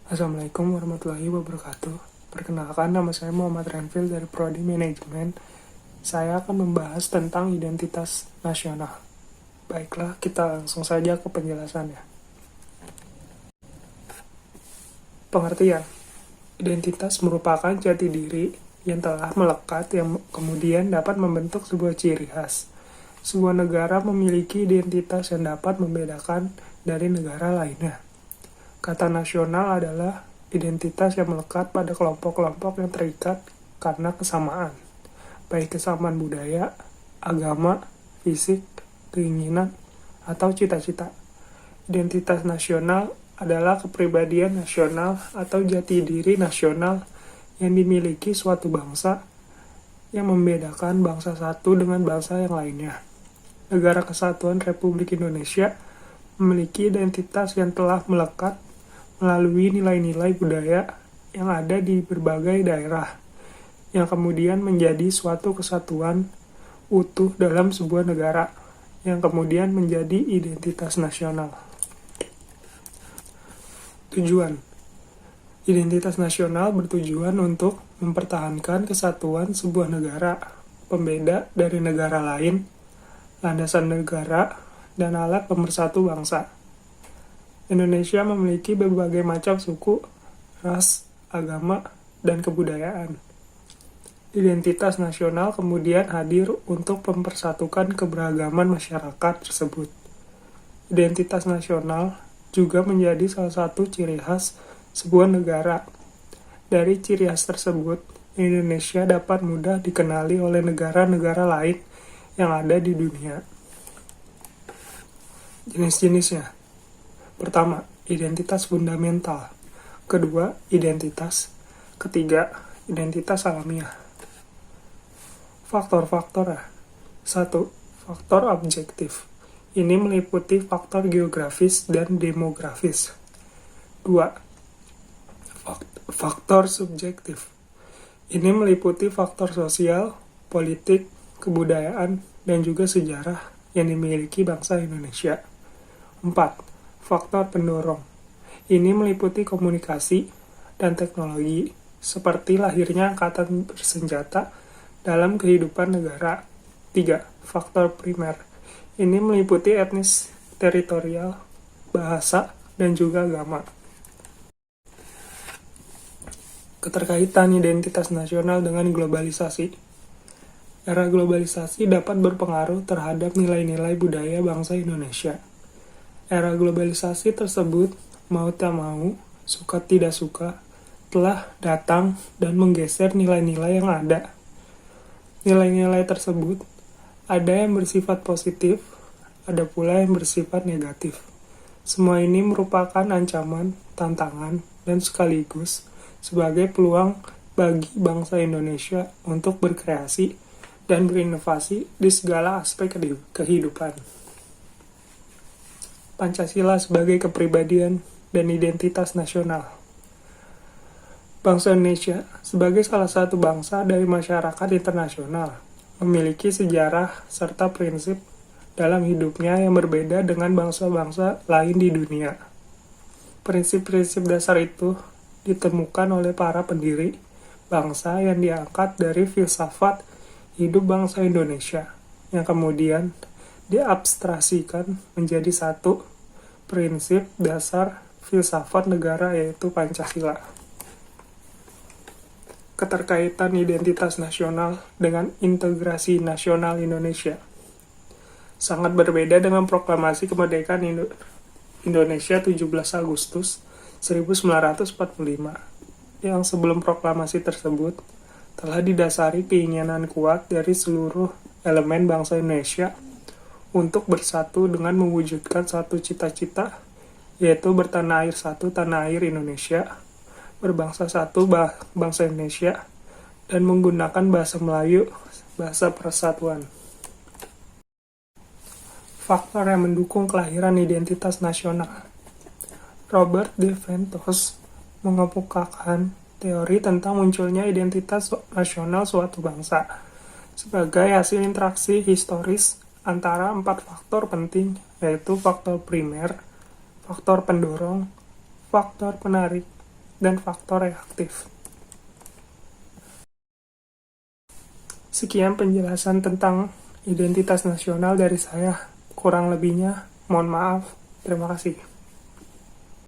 Assalamualaikum warahmatullahi wabarakatuh. Perkenalkan, nama saya Muhammad Renfil dari Prodi Manajemen. Saya akan membahas tentang identitas nasional. Baiklah, kita langsung saja ke penjelasannya. Pengertian. Identitas merupakan jati diri yang telah melekat yang kemudian dapat membentuk sebuah ciri khas. Sebuah negara memiliki identitas yang dapat membedakan dari negara lainnya. Kata nasional adalah identitas yang melekat pada kelompok-kelompok yang terikat karena kesamaan, baik kesamaan budaya, agama, fisik, keinginan, atau cita-cita. Identitas nasional adalah kepribadian nasional atau jati diri nasional yang dimiliki suatu bangsa yang membedakan bangsa satu dengan bangsa yang lainnya. Negara Kesatuan Republik Indonesia memiliki identitas yang telah melekat melalui nilai-nilai budaya yang ada di berbagai daerah, yang kemudian menjadi suatu kesatuan utuh dalam sebuah negara, yang kemudian menjadi identitas nasional. Tujuan. Identitas nasional bertujuan untuk mempertahankan kesatuan sebuah negara, pembeda dari negara lain, landasan negara, dan alat pemersatu bangsa. Indonesia memiliki berbagai macam suku, ras, agama, dan kebudayaan. Identitas nasional kemudian hadir untuk mempersatukan keberagaman masyarakat tersebut. Identitas nasional juga menjadi salah satu ciri khas sebuah negara. Dari ciri khas tersebut, Indonesia dapat mudah dikenali oleh negara-negara lain yang ada di dunia. Jenis-jenisnya. Pertama, identitas fundamental. Kedua, identitas. Ketiga, identitas alamiah. Faktor-faktor. 1. Faktor objektif. Ini meliputi faktor geografis dan demografis. 2. Faktor subjektif. Ini meliputi faktor sosial, politik, kebudayaan, dan juga sejarah yang dimiliki bangsa Indonesia. 4. Faktor pendorong. Ini meliputi komunikasi dan teknologi, seperti lahirnya angkatan bersenjata dalam kehidupan negara. 3. Faktor primer. Ini meliputi etnis, teritorial, bahasa, dan juga agama. Keterkaitan identitas nasional dengan globalisasi. Era globalisasi dapat berpengaruh terhadap nilai-nilai budaya bangsa Indonesia. Era globalisasi tersebut, mau tak mau, suka tidak suka, telah datang dan menggeser nilai-nilai yang ada. Nilai-nilai tersebut ada yang bersifat positif, ada pula yang bersifat negatif. Semua ini merupakan ancaman, tantangan, dan sekaligus sebagai peluang bagi bangsa Indonesia untuk berkreasi dan berinovasi di segala aspek kehidupan. Pancasila sebagai kepribadian dan identitas nasional. Bangsa Indonesia sebagai salah satu bangsa dari masyarakat internasional memiliki sejarah serta prinsip dalam hidupnya yang berbeda dengan bangsa-bangsa lain di dunia. Prinsip-prinsip dasar itu ditemukan oleh para pendiri bangsa yang diangkat dari filsafat hidup bangsa Indonesia, yang kemudian diabstrasikan menjadi satu prinsip dasar filsafat negara, yaitu Pancasila. Keterkaitan identitas nasional dengan integrasi nasional Indonesia sangat berbeda dengan proklamasi kemerdekaan Indonesia 17 Agustus 1945, yang sebelum proklamasi tersebut telah didasari keinginan kuat dari seluruh elemen bangsa Indonesia untuk bersatu dengan mewujudkan satu cita-cita, yaitu bertanah air satu, tanah air Indonesia, berbangsa satu, bangsa Indonesia, dan menggunakan bahasa Melayu, bahasa persatuan. Faktor yang mendukung kelahiran identitas nasional. Robert de Ventos mengemukakan teori tentang munculnya identitas nasional suatu bangsa sebagai hasil interaksi historis antara 4 faktor penting, yaitu faktor primer, faktor pendorong, faktor penarik, dan faktor reaktif. Sekian penjelasan tentang identitas nasional dari saya. Kurang lebihnya, mohon maaf. Terima kasih.